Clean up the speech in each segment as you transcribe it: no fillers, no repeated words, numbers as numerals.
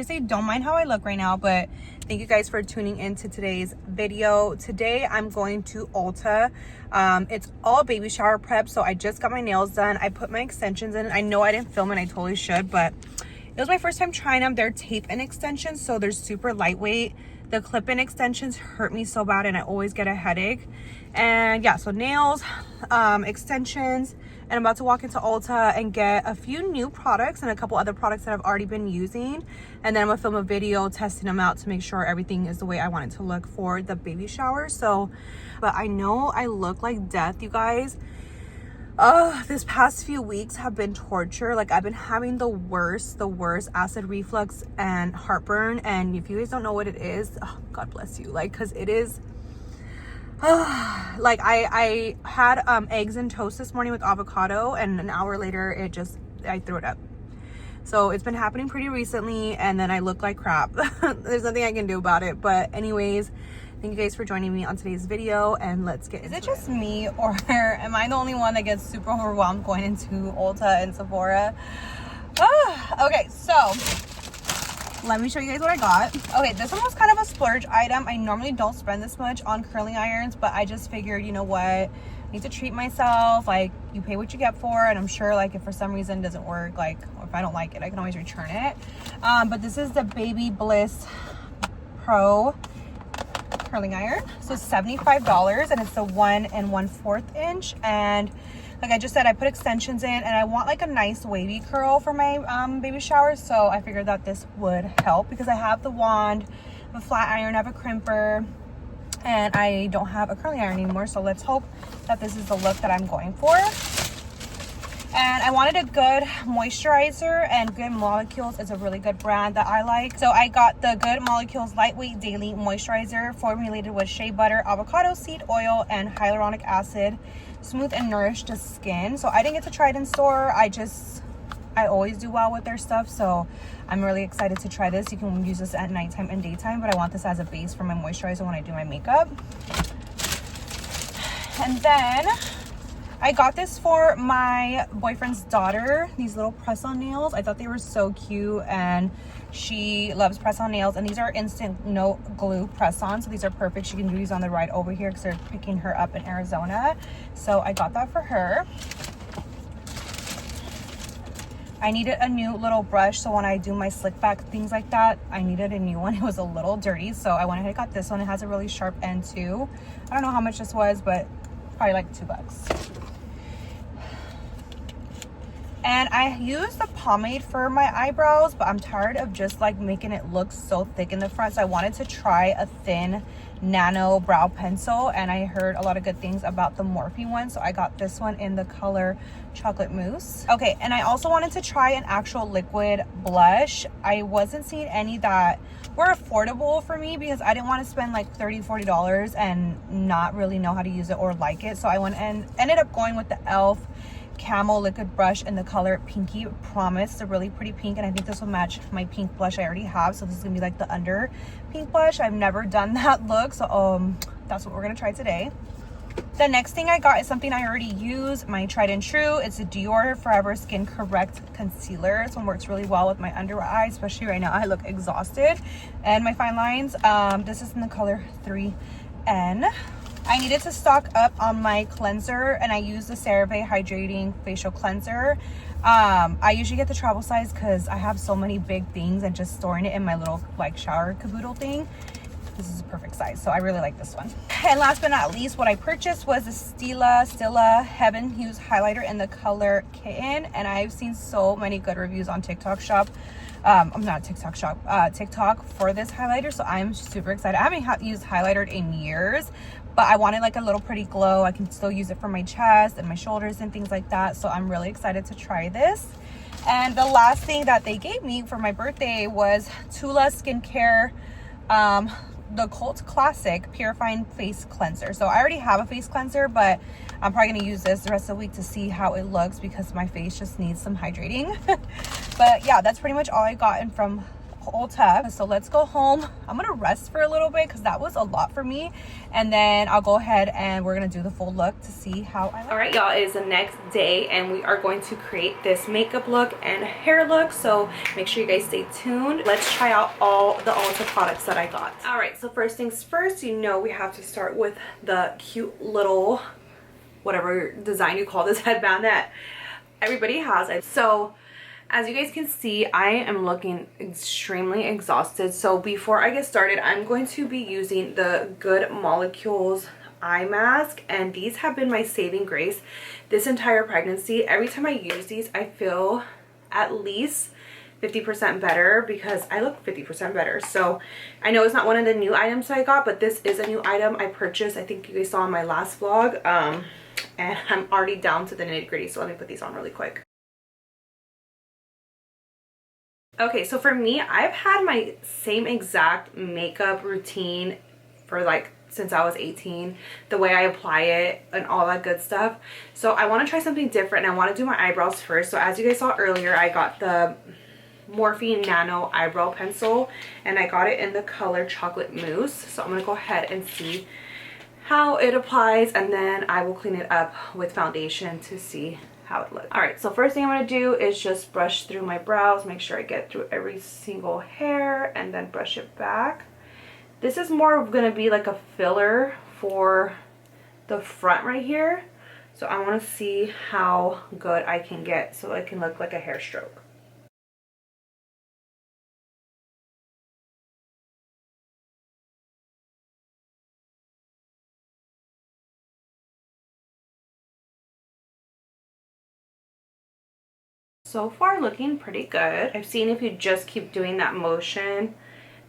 Say don't mind how I look right now, but thank you guys for tuning into today's video. Today I'm going to Ulta. It's all baby shower prep, so I just got my nails done. I put my extensions in. I know I didn't film it, I totally should, but it was my first time trying them. They're tape-in extensions, so they're super lightweight. The clip-in extensions hurt me so bad and I always get a headache. And yeah, so nails, extensions, and I'm about to walk into Ulta and get a few new products and a couple other products that I've already been using. And then I'm gonna film a video testing them out to make sure everything is the way I want it to look for the baby shower. So, but I know I look like death, you guys. This past few weeks have been torture. Like, I've been having the worst acid reflux and heartburn. And if you guys don't know what it is, oh, God bless you. Like, cause it is, like I had eggs and toast this morning with avocado, and an hour later I threw it up. So it's been happening pretty recently, and then I look like crap. There's nothing I can do about it. But anyways, thank you guys for joining me on today's video, and let's get into it. Is it just me, or am I the only one that gets super overwhelmed going into Ulta and Sephora? Okay, so let me show you guys what I got. Okay, this one was kind of a splurge item. I normally don't spend this much on curling irons, but I just figured, you know what, I need to treat myself. Like, you pay what you get for, and I'm sure, like, if for some reason it doesn't work, like, or if I don't like it, I can always return it. But this is the Baby Bliss Pro curling iron. So $75, and it's the 1 1/4 inch. And like I just said, I put extensions in, and I want like a nice wavy curl for my baby shower. So I figured that this would help because I have the wand, I have a flat iron, I have a crimper, and I don't have a curling iron anymore. So let's hope that this is the look that I'm going for. And I wanted a good moisturizer, and Good Molecules is a really good brand that I like. So I got the Good Molecules Lightweight Daily Moisturizer formulated with shea butter, avocado seed oil, and hyaluronic acid. Smooth and nourished the skin. So I didn't get to try it in store. I always do well with their stuff, so I'm really excited to try this. You can use this at nighttime and daytime, but I want this as a base for my moisturizer when I do my makeup. And then I got this for my boyfriend's daughter, these little press-on nails. I thought they were so cute, and she loves press-on nails, and these are instant no glue press-on, so these are perfect. She can do these on the ride over here because they're picking her up in Arizona. So I got that for her. I needed a new little brush, so when I do my slick back, things like that, I needed a new one. It was a little dirty, so I went ahead and got this one. It has a really sharp end too. I don't know how much this was, but probably like $2. And I used the pomade for my eyebrows, but I'm tired of just like making it look so thick in the front. So I wanted to try a thin nano brow pencil, and I heard a lot of good things about the Morphe one. So I got this one in the color Chocolate Mousse. Okay, and I also wanted to try an actual liquid blush. I wasn't seeing any that were affordable for me because I didn't want to spend like $30–40 and not really know how to use it or like it. So I went and ended up going with the e.l.f. Camel liquid brush in the color Pinky Promise. It's a really pretty pink, and I think this will match my pink blush I already have. So this is gonna be like the under pink blush. I've never done that look, so that's what we're gonna try today. The next thing I got is something I already use, my tried and true. It's a Dior Forever Skin Correct Concealer. This one works really well with my under eye, especially right now. I look exhausted, and my fine lines. This is in the color 3N. I needed to stock up on my cleanser, and I use the CeraVe Hydrating Facial Cleanser. I usually get the travel size because I have so many big things, and just storing it in my little like shower caboodle thing, this is a perfect size. So I really like this one. And last but not least, what I purchased was the Stila Heaven Hues highlighter in the color Kitten, and I've seen so many good reviews on TikTok shop. I'm not TikTok shop, TikTok for this highlighter, so I'm super excited. I haven't used highlighter in years, but I wanted like a little pretty glow. I can still use it for my chest and my shoulders and things like that, so I'm really excited to try this. And the last thing that they gave me for my birthday was Tula Skincare, the Cult Classic Purifying Face Cleanser. So I already have a face cleanser, but I'm probably gonna use this the rest of the week to see how it looks because my face just needs some hydrating. But yeah, that's pretty much all I gotten from ULTA. So let's go home. I'm gonna rest for a little bit because that was a lot for me, and then I'll go ahead and we're gonna do the full look to see how I look. All right, y'all, it is the next day and we are going to create this makeup look and hair look, so make sure you guys stay tuned. Let's try out all the ULTA products that I got. All right, so first things first, you know we have to start with the cute little whatever design you call this headband that everybody has it. So as you guys can see, I am looking extremely exhausted. So before I get started, I'm going to be using the Good Molecules eye mask, and these have been my saving grace this entire pregnancy. Every time I use these, I feel at least 50% better because I look 50% better. So I know it's not one of the new items I got, but this is a new item I purchased. I think you guys saw in my last vlog, and I'm already down to the nitty-gritty, so let me put these on really quick. Okay, so for me, I've had my same exact makeup routine for like since I was 18, the way I apply it and all that good stuff. So I want to try something different, and I want to do my eyebrows first. So as you guys saw earlier, I got the Morphe Nano eyebrow pencil, and I got it in the color Chocolate Mousse. So I'm going to go ahead and see how it applies, and then I will clean it up with foundation to see how it looks. All right, so first thing I'm going to do is just brush through my brows, make sure I get through every single hair, and then brush it back. This is more going to be like a filler for the front right here, so I want to see how good I can get so it can look like a hair stroke. So far looking pretty good. I've seen if you just keep doing that motion,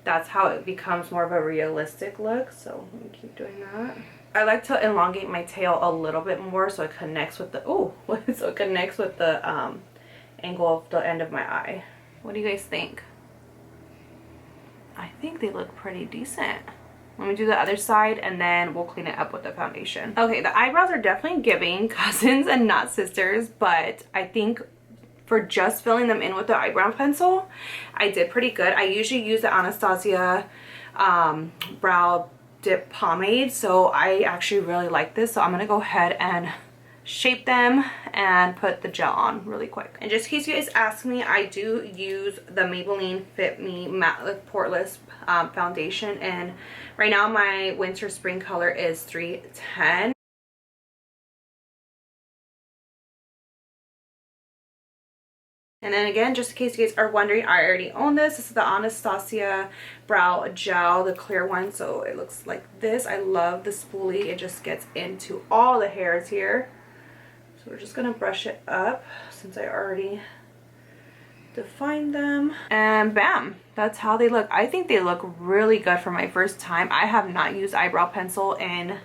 that's how it becomes more of a realistic look. So let me keep doing that. I like to elongate my tail a little bit more so it connects with the so it connects with the angle of the end of my eye. What do you guys think? I think they look pretty decent. Let me do the other side and then we'll clean it up with the foundation. Okay, the eyebrows are definitely giving cousins and not sisters, but I think for just filling them in with the eyebrow pencil, I did pretty good. I usually use the Anastasia brow dip pomade, so I actually really like this. So I'm gonna go ahead and shape them and put the gel on really quick. And just in case you guys ask me, I do use the Maybelline Fit Me Matte Lip Poreless foundation, and right now my winter spring color is 310. And then again, just in case you guys are wondering, I already own this. This is the Anastasia Brow Gel, the clear one. So it looks like this. I love the spoolie. It just gets into all the hairs here. So we're just going to brush it up since I already defined them. And bam, that's how they look. I think they look really good for my first time. I have not used eyebrow pencil in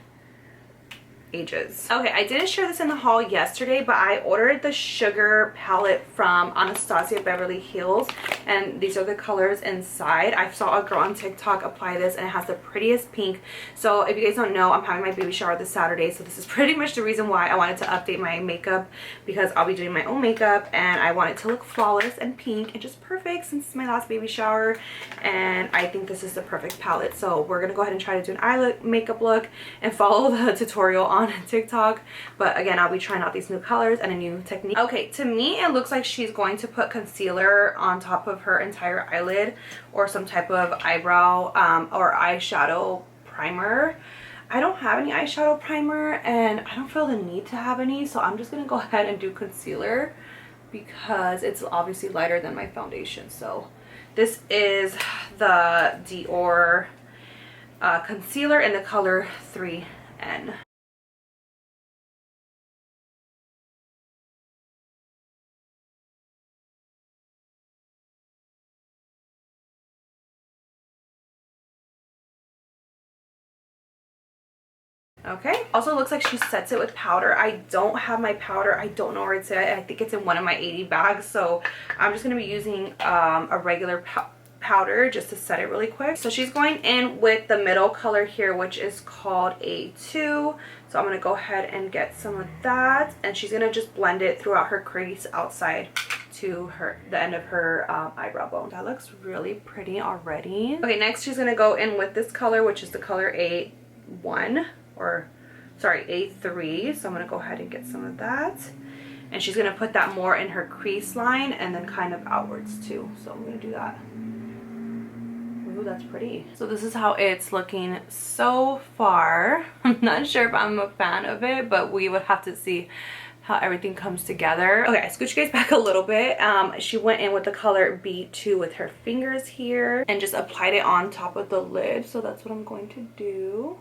ages. Okay, I didn't share this in the haul yesterday, but I ordered the sugar palette from Anastasia Beverly Hills, and these are the colors inside. I saw a girl on TikTok apply this and it has the prettiest pink. So if you guys don't know, I'm having my baby shower this Saturday, so this is pretty much the reason why I wanted to update my makeup, because I'll be doing my own makeup and I want it to look flawless and pink and just perfect since it's my last baby shower, and I think this is the perfect palette. So we're gonna go ahead and try to do an eye makeup look and follow the tutorial on TikTok, but again, I'll be trying out these new colors and a new technique. Okay, to me it looks like she's going to put concealer on top of her entire eyelid or some type of eyebrow or eyeshadow primer. I don't have any eyeshadow primer and I don't feel the need to have any, so I'm just gonna go ahead and do concealer because it's obviously lighter than my foundation. So this is the Dior concealer in the color 3N. Okay, also looks like she sets it with powder. I don't have my powder. I don't know where it's at. I think it's in one of my 80 bags, so I'm just going to be using a regular powder just to set it really quick. So she's going in with the middle color here, which is called A2. So I'm going to go ahead and get some of that, and she's going to just blend it throughout her crease outside to the end of her eyebrow bone. That looks really pretty already. Okay, next she's gonna go in with this color, which is the color A1, or sorry, A3. So I'm gonna go ahead and get some of that. And she's gonna put that more in her crease line and then kind of outwards too. So I'm gonna do that. Ooh, that's pretty. So this is how it's looking so far. I'm not sure if I'm a fan of it, but we would have to see how everything comes together. Okay, I scooch you guys back a little bit. She went in with the color B2 with her fingers here and just applied it on top of the lid. So that's what I'm going to do.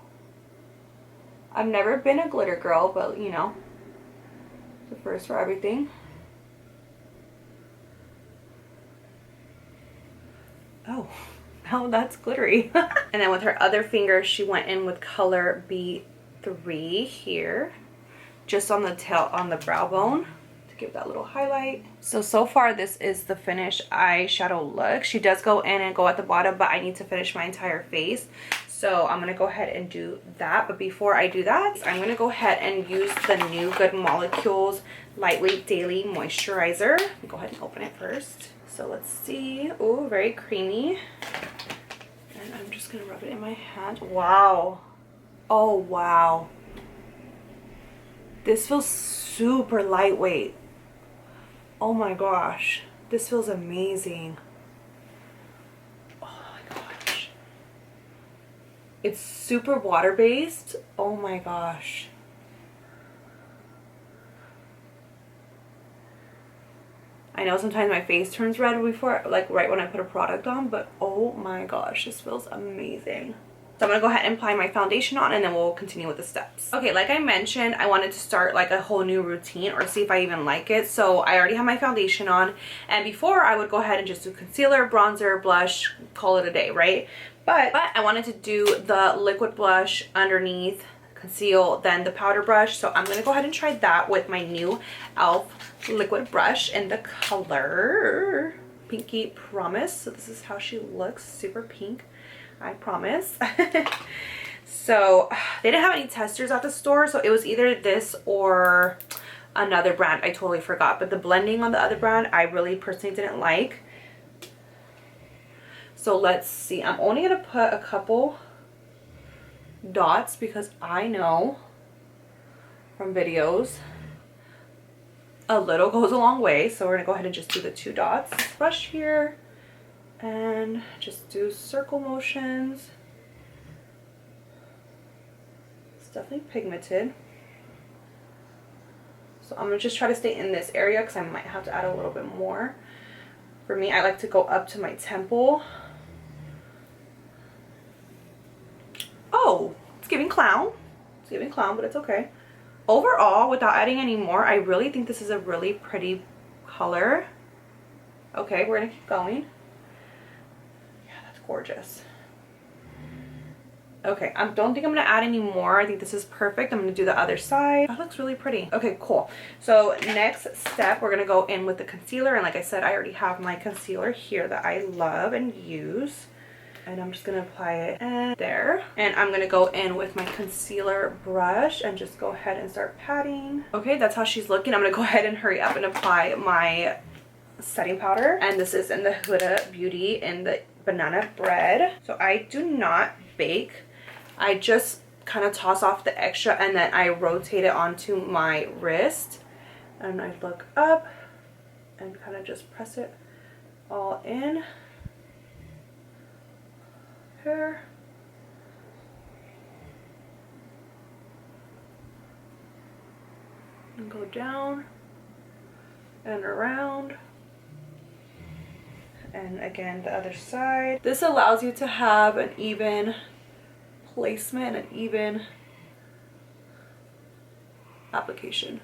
I've never been a glitter girl, but you know, the first for everything. Oh. Oh, that's glittery. And then with her other finger, she went in with color B3 here, just on the tail, on the brow bone, to give that little highlight. So far this is the finished eyeshadow look. She does go in and go at the bottom, but I need to finish my entire face. So I'm gonna go ahead and do that. But before I do that, I'm gonna go ahead and use the New Good Molecules Lightweight Daily Moisturizer. Go ahead and open it first. So let's see. Oh, very creamy. And I'm just gonna rub it in my hand. Wow. Oh, wow. This feels super lightweight. Oh my gosh. This feels amazing. Oh my gosh. It's super water-based. Oh my gosh. I know sometimes my face turns red before, like right when I put a product on, but oh my gosh, this feels amazing. So I'm gonna go ahead and apply my foundation on and then we'll continue with the steps. Okay, like I mentioned, I wanted to start like a whole new routine or see if I even like it. So I already have my foundation on, and before I would go ahead and just do concealer, bronzer, blush, call it a day, right? But I wanted to do the liquid blush underneath, conceal, then the powder brush. So I'm gonna go ahead and try that with my new e.l.f. liquid brush in the color Pinky Promise. So this is how she looks, super pink, I promise. So they didn't have any testers at the store, so it was either this or another brand. I totally forgot, but the blending on the other brand I really personally didn't like. So let's see, I'm only gonna put a couple dots because I know from videos a little goes a long way. So we're gonna go ahead and just do the 2 dots. Brush here and just do circle motions. It's definitely pigmented. So I'm gonna just try to stay in this area because I might have to add a little bit more. For me, I like to go up to my temple. Oh, it's giving clown. It's giving clown, but it's okay. Overall, without adding any more, I really think this is a really pretty color. Okay, we're gonna keep going. Yeah, that's gorgeous. Okay, I don't think I'm gonna add any more. I think this is perfect. I'm gonna do the other side. That looks really pretty. Okay, cool. So next step, we're gonna go in with the concealer. And like I said, I already have my concealer here that I love and use. And I'm just gonna apply it and there. And I'm gonna go in with my concealer brush and just go ahead and start patting. Okay, that's how she's looking. I'm gonna go ahead and hurry up and apply my setting powder. And this is in the Huda Beauty in the banana bread. So I do not bake. I just kind of toss off the extra and then I rotate it onto my wrist. And I look up and kind of just press it all in. Here. And go down and around. And again, the other side. This allows you to have an even placement and even application.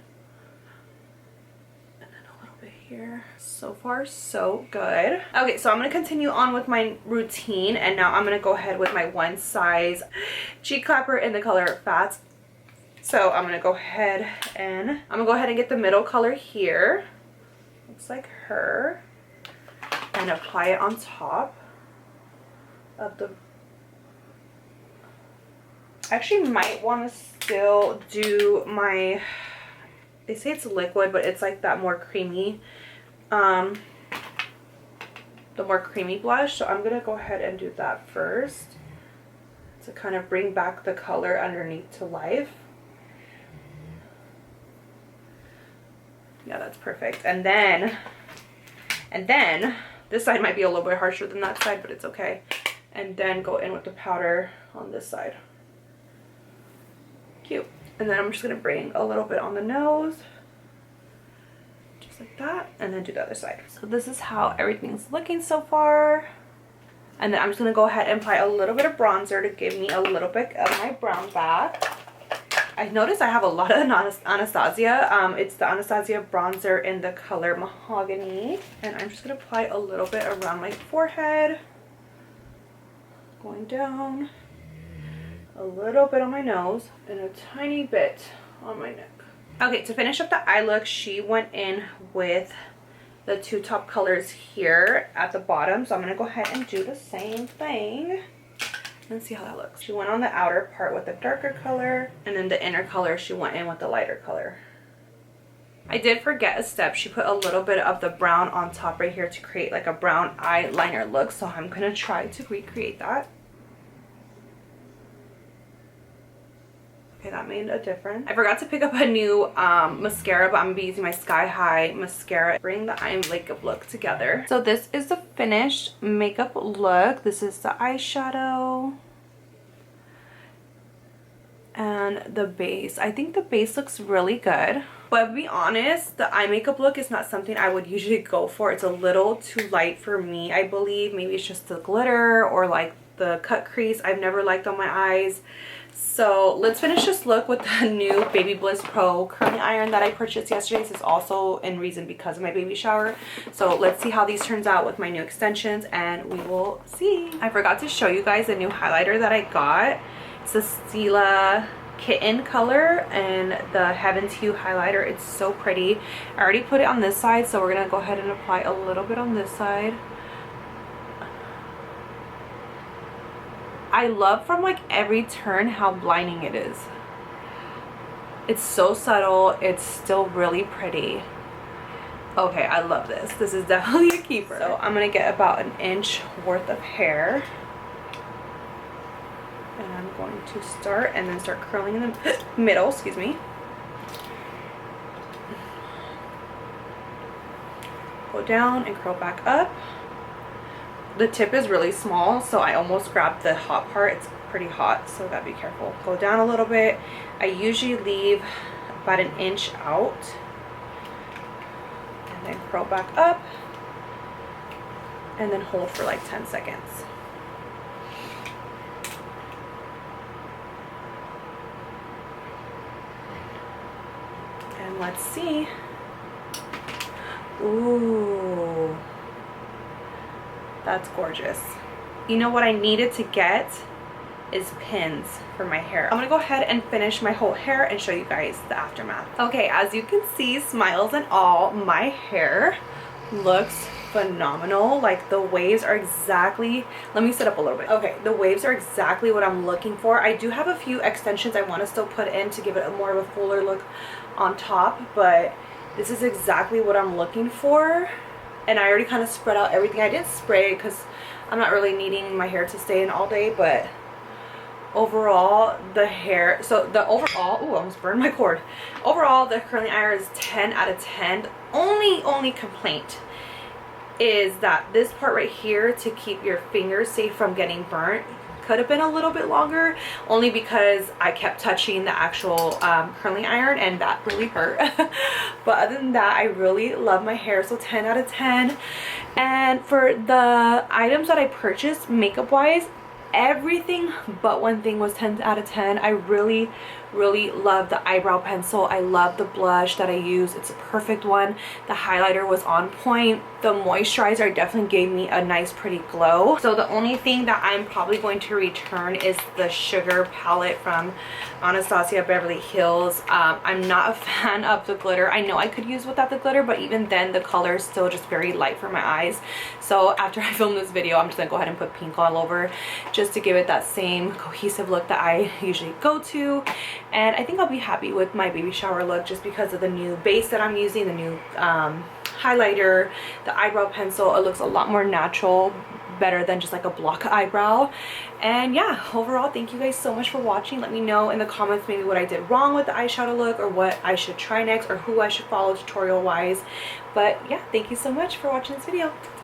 Here. So far, so good. Okay, so I'm going to continue on with my routine, and now I'm going to go ahead with my one size cheek clapper in the color Fat. So I'm going to go ahead and get the middle color here. Looks like her. And apply it on top of the... I actually might want to still do my... They say it's liquid, but it's like that more creamy the more creamy blush. So I'm gonna go ahead and do that first to kind of bring back the color underneath to life. Yeah, that's perfect. And then this side might be a little bit harsher than that side, but it's okay. And then go in with the powder on this side. Cute. And then I'm just gonna bring a little bit on the nose, just like that, and then do the other side. So this is how everything's looking so far. And then I'm just gonna go ahead and apply a little bit of bronzer to give me a little bit of my brown back. I noticed I have a lot of Anastasia. It's the Anastasia bronzer in the color Mahogany. And I'm just gonna apply a little bit around my forehead, going down, a little bit on my nose, and a tiny bit on my neck. Okay, to finish up the eye look, she went in with the two top colors here at the bottom. So I'm gonna go ahead and do the same thing. Let's see how that looks. She went on the outer part with the darker color, and then the inner color she went in with the lighter color. I did forget a step. She put a little bit of the brown on top right here to create like a brown eyeliner look. So I'm gonna try to recreate that. Okay, that made a difference. I forgot to pick up a new mascara, but I'm gonna be using my Sky High mascara. Bring the eye makeup look together. So this is the finished makeup look. This is the eyeshadow and the base. I think the base looks really good, but to be honest, the eye makeup look is not something I would usually go for. It's a little too light for me, I believe. Maybe it's just the glitter or like the cut crease I've never liked on my eyes. So let's finish this look with the new Baby Bliss Pro curling iron that I purchased yesterday. This is also in reason because of my baby shower. So let's see how these turns out with my new extensions, and we will see. I forgot to show you guys the new highlighter that I got. It's the Stila Kitten color and the Heaven's Hue highlighter. It's so pretty. I already put it on this side, so we're gonna go ahead and apply a little bit on this side. I love from like every turn how blinding it is. It's so subtle. It's still really pretty. Okay, I love this. This is definitely a keeper. So I'm gonna get about an inch worth of hair, and I'm going to start and then start curling in the middle, excuse me. Go down and curl back up. The tip is really small, so I almost grabbed the hot part. It's pretty hot, so gotta be careful. Go down a little bit. I usually leave about an inch out, and then curl back up, and then hold for like 10 seconds. And let's see. Ooh. That's gorgeous. You know what I needed to get is pins for my hair. I'm gonna go ahead and finish my whole hair and show you guys the aftermath. Okay, as you can see, smiles and all, my hair looks phenomenal. Like the waves are exactly, let me sit up a little bit. Okay, the waves are exactly what I'm looking for. I do have a few extensions I want to still put in to give it a more of a fuller look on top, but this is exactly what I'm looking for. And I already kind of spread out everything. I didn't spray because I'm not really needing my hair to stay in all day, but overall the hair, so the overall, oh, I almost burned my cord. Overall, the curling iron is 10 out of 10. Only complaint is that this part right here, to keep your fingers safe from getting burnt, could have been a little bit longer, only because I kept touching the actual curling iron and that really hurt. But other than that, I really love my hair, so 10 out of 10. And for the items that I purchased makeup wise, everything but one thing was 10 out of 10. I really love the eyebrow pencil. I love the blush that I use. It's a perfect one. The highlighter was on point. The moisturizer definitely gave me a nice pretty glow. So the only thing that I'm probably going to return is the Sugar palette from Anastasia Beverly Hills. I'm not a fan of the glitter. I know I could use without the glitter, but even then the color is still just very light for my eyes. So after I film this video, I'm just gonna go ahead and put pink all over just to give it that same cohesive look that I usually go to. And I think I'll be happy with my baby shower look just because of the new base that I'm using, the new highlighter, the eyebrow pencil, it looks a lot more natural, better than just like a block eyebrow. And yeah, overall, thank you guys so much for watching. Let me know in the comments maybe what I did wrong with the eyeshadow look, or what I should try next, or who I should follow tutorial wise. But yeah, thank you so much for watching this video.